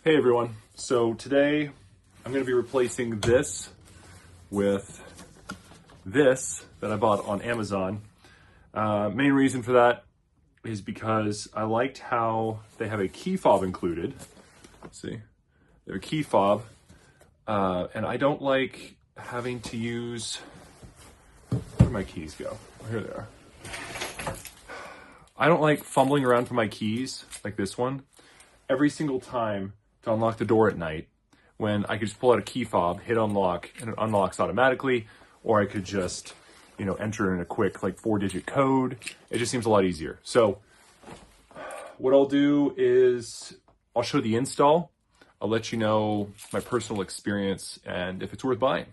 Hey everyone, so today I'm going to be replacing this with this that I bought on Amazon. Main reason for that is because I liked how they have a key fob included. Let's see, they have a key fob, and I don't like having to use, where'd my keys go? Oh, here they are. I don't like fumbling around for my keys like this one every single time to unlock the door at night, when I could just pull out a key fob, hit unlock, and it unlocks automatically, or I could just, enter in a quick 4-digit code. It just seems a lot easier. So what I'll do is I'll show the install. I'll let you know my personal experience and if it's worth buying.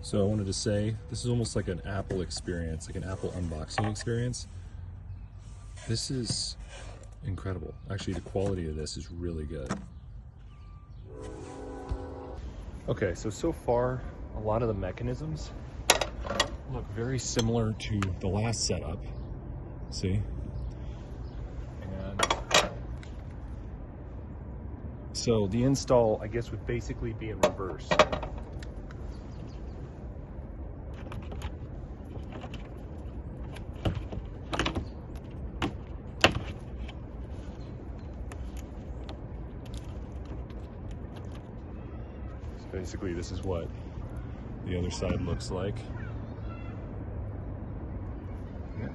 So I wanted to say, this is almost like an Apple experience, like an Apple unboxing experience. This is incredible. Actually, the quality of this is really good. Okay, so far, a lot of the mechanisms look very similar to the last setup. See? And so the install, I guess, would basically be in reverse. Basically, this is what the other side looks like. Yeah.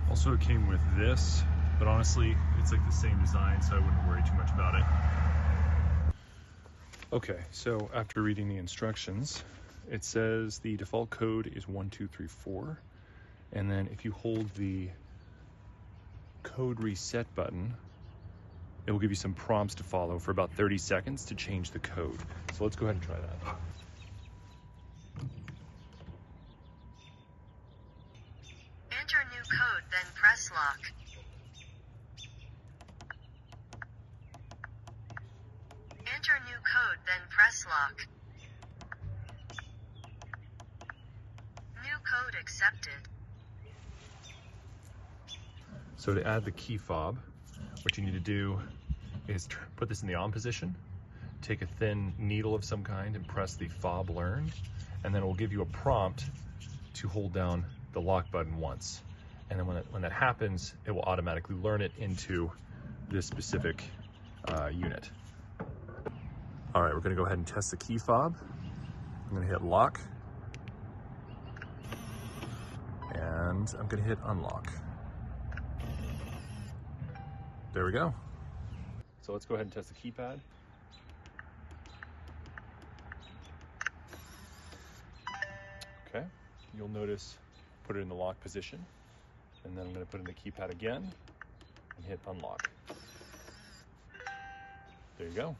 Also, it came with this, but honestly, it's like the same design, so I wouldn't worry too much about it. Okay, so after reading the instructions, it says the default code is 1234, and then if you hold the code reset button, it will give you some prompts to follow for about 30 seconds to change the code. So let's go ahead and try that. Enter new code, then press lock. Enter new code, then press lock. New code accepted. So to add the key fob, what you need to do is put this in the on position, take a thin needle of some kind and press the fob learn, and then it will give you a prompt to hold down the lock button once. And then when that happens, it will automatically learn it into this specific unit. All right, we're gonna go ahead and test the key fob. I'm gonna hit lock, and I'm gonna hit unlock. There we go. So let's go ahead and test the keypad. Okay, you'll notice, put it in the lock position, and then I'm going to put in the keypad again and hit unlock. There you go.